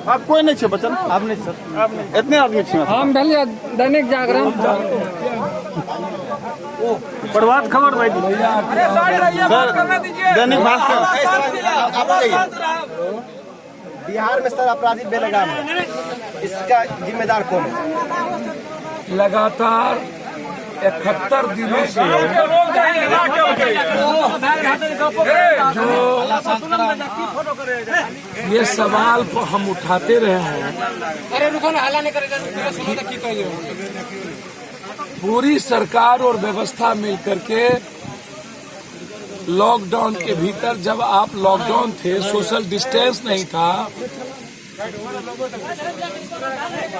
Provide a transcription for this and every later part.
आप कोई नहीं छे बचन, आप नहीं सर, आप नहीं, इतने आदमी छे हम ढलिया दैनिक जागरण प्रभात खबर भाई सर, दैनिक भास्कर। बिहार में सर अपराधी बेलगाम है, इसका जिम्मेदार कौन है? लगातार 71 दिनों से जो ये सवाल को हम उठाते रहे हैं, पूरी सरकार और व्यवस्था मिलकर के लॉकडाउन के भीतर, जब आप लॉकडाउन थे, सोशल डिस्टेंस नहीं था,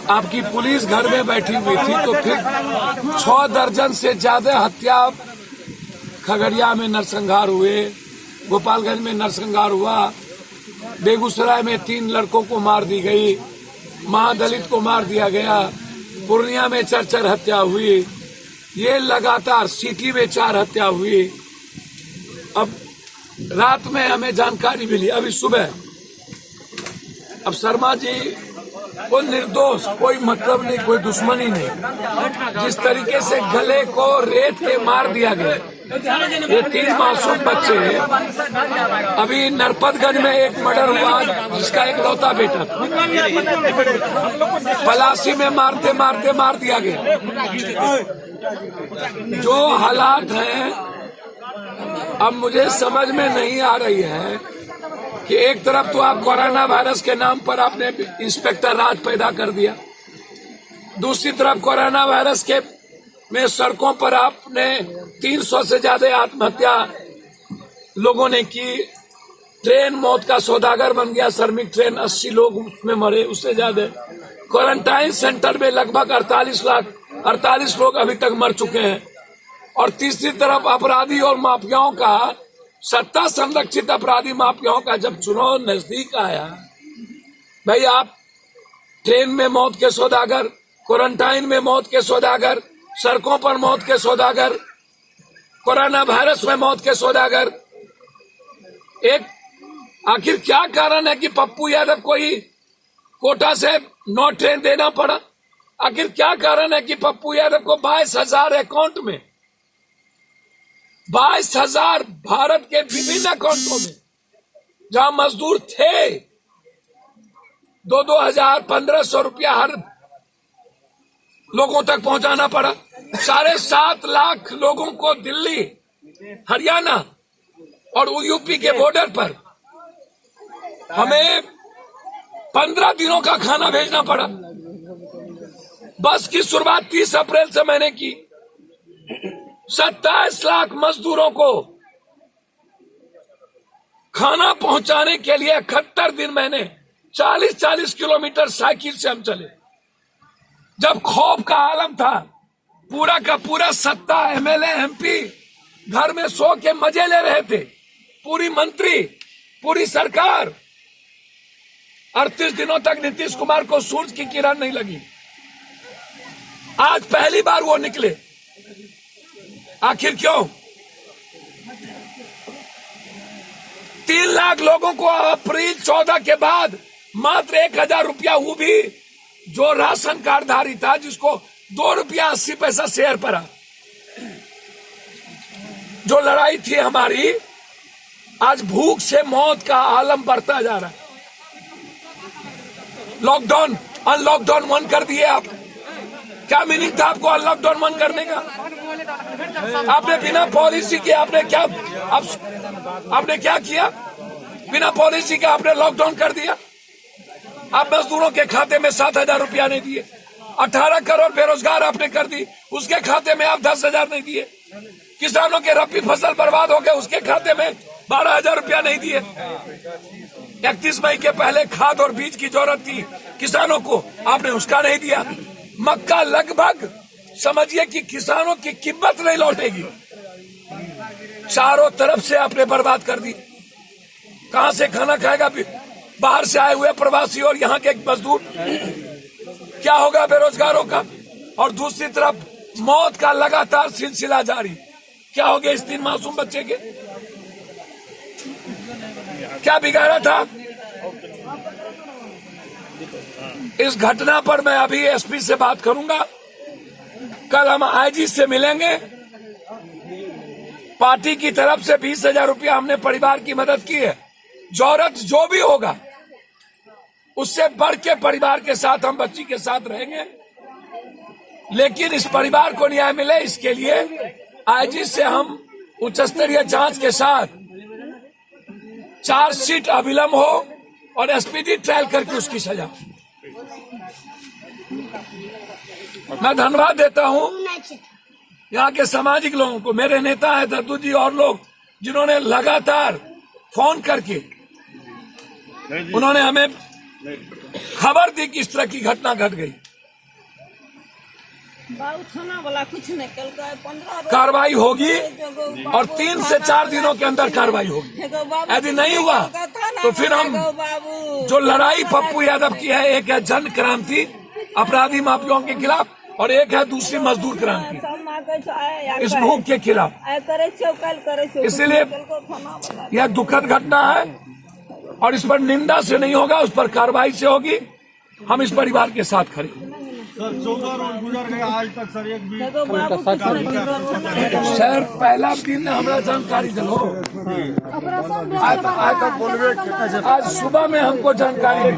आपकी पुलिस घर में बैठी हुई थी, तो फिर 6 दर्जन से ज्यादा हत्या खगड़िया में नरसंहार हुए, गोपालगंज में नरसंहार हुआ, बेगूसराय में 3 लड़कों को मार दी गई, महादलित को मार दिया गया, पूर्णिया में 4 हत्या हुई, ये लगातार सिटी में 4 हत्या हुई। अब रात में हमें जानकारी मिली, अभी सुबह, अब शर्मा जी कोई निर्दोष, कोई मतलब नहीं, कोई दुश्मनी नहीं, जिस तरीके से गले को रेत के मार दिया गया, ये 3 मासूम बच्चे हैं। अभी नरपतगंज में एक मर्डर हुआ जिसका एक लौता बेटा था, पलासी में मारते मारते मार दिया गया। जो हालात हैं, अब मुझे समझ में नहीं आ रही है कि एक तरफ तो आप कोरोना वायरस के नाम पर आपने इंस्पेक्टर राज पैदा कर दिया, दूसरी तरफ कोरोना वायरस के में सड़कों पर आपने 300 से ज्यादा आत्महत्या लोगों ने की, ट्रेन मौत का सौदागर बन गया, श्रमिक ट्रेन 80 लोग उसमें मरे, उससे ज्यादा। क्वारंटाइन सेंटर में लगभग 48 लोग अभी तक मर चुके हैं। और तीसरी तरफ अपराधी और माफियाओं का, सत्ता संरक्षित अपराधी माफियाओं का जब चुनाव नजदीक आया, भाई आप ट्रेन में मौत के सौदागर, क्वारंटाइन में मौत के सौदागर, सड़कों पर मौत के सौदागर, कोरोना वायरस में मौत के सौदागर, एक आखिर क्या कारण है कि पप्पू यादव को ही कोटा से 9 ट्रेन देना पड़ा? आखिर क्या कारण है कि पप्पू यादव को 22,000 अकाउंट में, 22,000 भारत के विभिन्न अकाउंटों में, जहां मजदूर थे, 2,000 1,500 रुपया हर लोगों तक पहुंचाना पड़ा। 7.5 लाख लोगों को दिल्ली, हरियाणा और यूपी के बॉर्डर पर हमें 15 दिनों का खाना भेजना पड़ा। बस की शुरुआत 30 अप्रैल से मैंने की। 27 लाख मजदूरों को खाना पहुंचाने के लिए 71 दिन मैंने 40-40 किलोमीटर साइकिल से हम चले। जब खौफ का आलम था, पूरा का पूरा सत्ता, एमएलए एमपी घर में सो के मजे ले रहे थे, पूरी मंत्री, पूरी सरकार। 38 दिनों तक नीतीश कुमार को सूरज की किरण नहीं लगी। आज पहली बार वो निकले। आखिर क्यों? 3 लाख लोगों को अप्रैल 14 के बाद मात्र 1,000 रुपया, वो भी जो राशन कार्डधारी था, जिसको 2 रुपया 80 पैसा शेयर पड़ा। जो लड़ाई थी हमारी, आज भूख से मौत का आलम बढ़ता जा रहा है। लॉकडाउन, अनलॉकडाउन 1 कर दिए आप। क्या मीनिंग था आपको अनलॉकडाउन 1 करने का? आपने बिना पॉलिसी के आपने क्या किया? बिना पॉलिसी के आपने लॉकडाउन कर दिया। आप मजदूरों के खाते में 7,000 रुपया नहीं दिए। 18 करोड़ बेरोजगार आपने कर दी, उसके खाते में आप 10,000 नहीं दिए। किसानों के रबी फसल बर्बाद हो गए, उसके खाते में 12,000 रुपया नहीं दिए। 31 मई के पहले खाद और बीज की जरूरत थी किसानों को, आपने उसका नहीं दिया। मक्का लगभग समझिए कि किसानों की कीमत नहीं लौटेगी, चारों तरफ से आपने बर्बाद कर दी। कहां से खाना खाएगा बाहर से आए हुए प्रवासी और यहाँ के मजदूर? क्या होगा बेरोजगारों का? और दूसरी तरफ मौत का लगातार सिलसिला जारी। क्या हो गया इस 3 मासूम बच्चे के? क्या बिगाड़ा था? इस घटना पर मैं अभी एसपी से बात करूंगा। कल हम आईजी से मिलेंगे। पार्टी की तरफ से 20,000 रुपया हमने परिवार की मदद की है। जरूरत जो भी होगा उससे बढ़ के परिवार के साथ हम बच्ची के साथ रहेंगे, लेकिन इस परिवार को न्याय मिले इसके लिए आईजी से हम उच्च स्तरीय जांच के साथ चार्जशीट अविलंब हो और एसपीडी ट्रायल करके उसकी सजा। मैं धन्यवाद देता हूं यहाँ के सामाजिक लोगों को, मेरे नेता है दद्दू जी और लोग, जिन्होंने लगातार फोन करके उन्होंने हमें खबर दी कि इस तरह की घटना घट गई। थाना वाला कुछ नहीं, कल 15 कार्रवाई होगी और 3 से 4 दिनों के अंदर कार्रवाई होगी। यदि नहीं हुआ तो फिर हम जो लड़ाई पप्पू यादव की है, एक है जन क्रांति अपराधी माफियाओं के खिलाफ और एक है दूसरी मजदूर क्रांति इस भूख के खिलाफ। इसलिए यह दुखद घटना है और इस पर निंदा से नहीं होगा, उस पर कार्रवाई से होगी। हम इस परिवार के साथ खड़े। सर 14 रोज गुजर गए, आज तक सर एक भी सर पहला दिन हमारा जानकारी दिलो। आज सुबह में हमको जानकारी मिली।